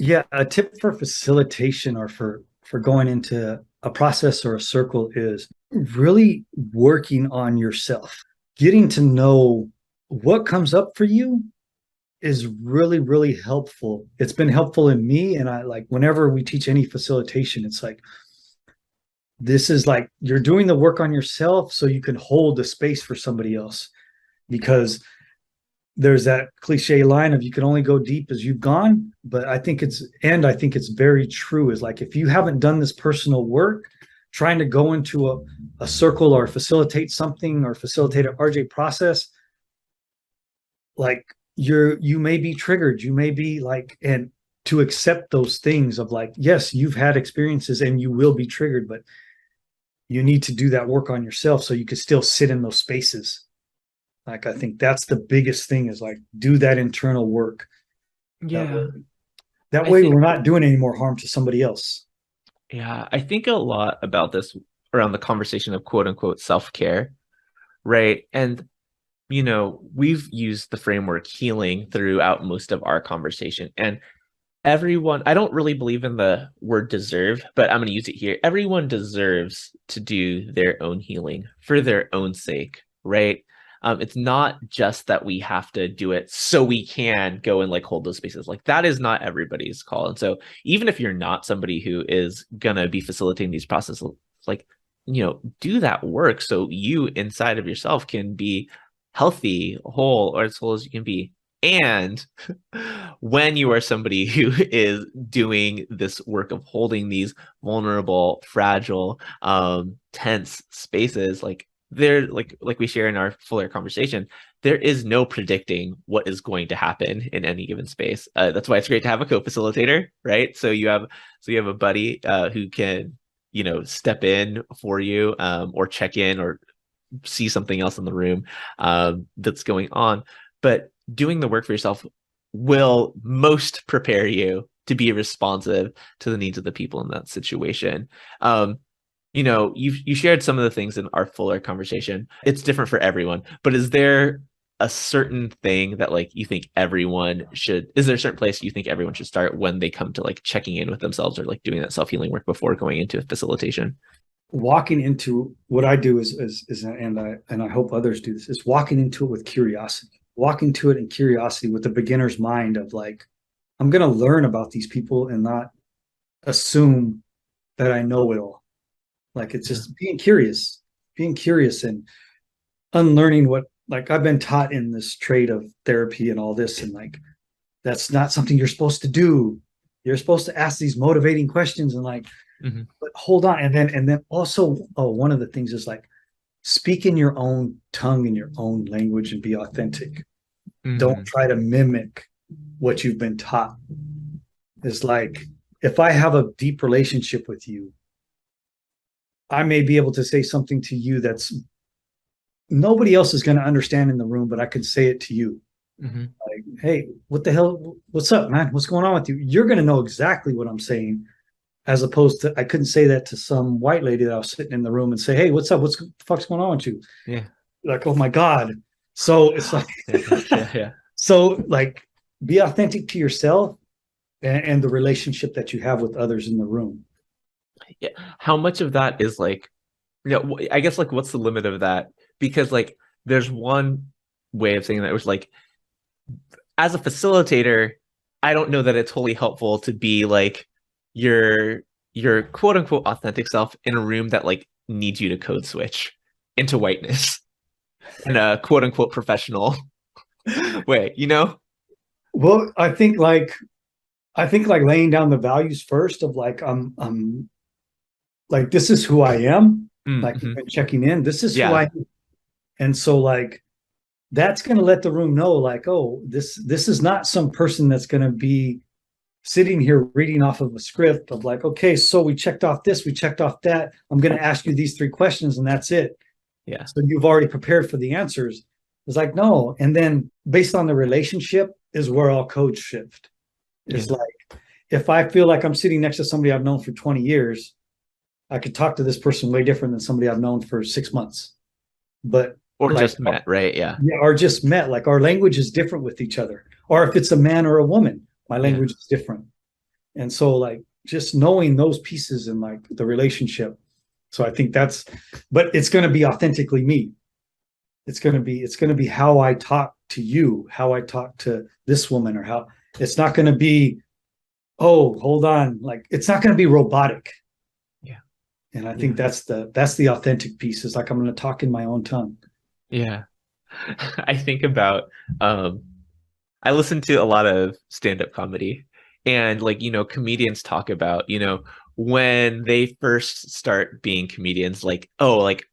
Yeah, a tip for facilitation or for going into a process or a circle is really working on yourself. Getting to know what comes up for you is really, really helpful. It's been helpful in me. And I like whenever we teach any facilitation, it's like this is like you're doing the work on yourself so you can hold the space for somebody else. Because there's that cliche line of you can only go deep as you've gone. But I think it's very true, is like if you haven't done this personal work, trying to go into a circle or facilitate something or facilitate an RJ process, like you may be triggered, you may be like, and to accept those things of like, yes, you've had experiences and you will be triggered, but you need to do that work on yourself so you can still sit in those spaces. Like I think that's the biggest thing, is like do that internal work. That way, Yeah, that I way think we're not doing any more harm to somebody else. yeah, I think a lot about this around the conversation of quote unquote self-care, right? And we've used the framework healing throughout most of our conversation. And everyone, I don't really believe in the word deserve, but I'm going to use it here. Everyone deserves to do their own healing for their own sake, right? It's not just that we have to do it so we can go and like hold those spaces. Like that is not everybody's call. And so even if you're not somebody who is going to be facilitating these processes, like, do that work so you inside of yourself can be healthy, whole, or as whole as you can be. And when you are somebody who is doing this work of holding these vulnerable, fragile, tense spaces, like there, like we share in our fuller conversation, there is no predicting what is going to happen in any given space. That's why it's great to have a co-facilitator, right? So you have a buddy who can step in for you, or check in or see something else in the room that's going on. But doing the work for yourself will most prepare you to be responsive to the needs of the people in that situation. You shared some of the things in our fuller conversation. It's different for everyone, but is there a certain thing that like you think everyone should, is there a certain place you think everyone should start when they come to like checking in with themselves or like doing that self-healing work before going into facilitation? Walking into what I do is and I hope others do this, is walking into it with curiosity. Walking to it in curiosity with the beginner's mind of like, I'm going to learn about these people and not assume that I know it all. Like it's Yeah. just being curious and unlearning what, like I've been taught in this trade of therapy and all this, and like that's not something you're supposed to do. You're supposed to ask these motivating questions and like, Mm-hmm. but hold on. And then also, oh, one of the things is like speak in your own tongue, in your own language, and be authentic. Don't Mm-hmm. try to mimic what you've been taught. It's like if I have a deep relationship with you, I may be able to say something to you that's nobody else is going to understand in the room, but I could say it to you. Mm-hmm. Like, hey, what the hell? What's up, man? What's going on with you? You're going to know exactly what I'm saying, as opposed to I couldn't say that to some white lady that I was sitting in the room and say, hey, what's up? What's the fuck's going on with you? Yeah. Like, oh my God. So it's like, Yeah. Yeah. Yeah. so like be authentic to yourself and the relationship that you have with others in the room. Yeah. How much of that is like, I guess like what's the limit of that? Because like there's one way of saying that was like as a facilitator, I don't know that it's wholly helpful to be like your your quote unquote authentic self in a room that like needs you to code switch into whiteness in a quote unquote professional way, you know? Well, I think like laying down the values first of like like this is who I am. Like you've Mm-hmm. been checking in. This is who I Yeah. am. And so like that's going to let the room know like, oh, this is not some person that's going to be sitting here reading off of a script of like, okay, so we checked off this, we checked off that. I'm going to ask you these three questions and that's it. Yeah. So you've already prepared for the answers. It's like, no. And then based on the relationship is where I'll code shift. Yeah. It's like, if I feel like I'm sitting next to somebody I've known for 20 years, I could talk to this person way different than somebody I've known for 6 months. But Or like, just met, right? Yeah. or just met, like our language is different with each other. Or if it's a man or a woman, my Yeah. language is different. And so like just knowing those pieces in like the relationship. So I think but it's going to be authentically me. It's going to be how I talk to you, how I talk to this woman, or how it's not going to be, oh, hold on. Like it's not going to be robotic. Yeah. And I think that's the authentic piece, is like, I'm going to talk in my own tongue. Yeah. I think about I listen to a lot of stand-up comedy, and like, comedians talk about, when they first start being comedians, like, oh, like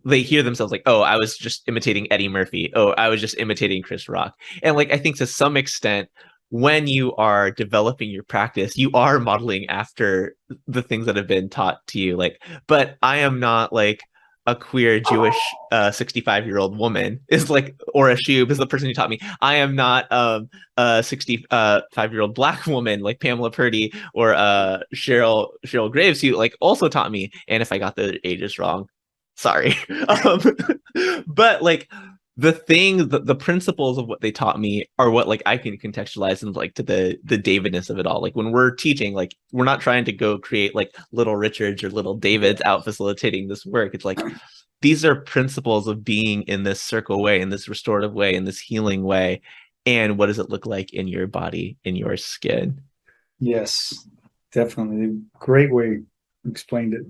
they hear themselves like, oh, I was just imitating Eddie Murphy. Oh, I was just imitating Chris Rock. And like, I think to some extent, when you are developing your practice, you are modeling after the things that have been taught to you. Like, but I am not like a queer Jewish 65-year-old woman is like, or a Shub is the person who taught me. I am not a 65-year-old Black woman like Pamela Purdy or Cheryl Graves, who like also taught me. And if I got the ages wrong, sorry. But like the principles of what they taught me are what like I can contextualize and like to the Davidness of it all. Like when we're teaching, like we're not trying to go create like little Richards or little Davids out facilitating this work. It's like these are principles of being in this circle way, in this restorative way, in this healing way. And what does it look like in your body, in your skin? Yes, definitely. Great way you explained it.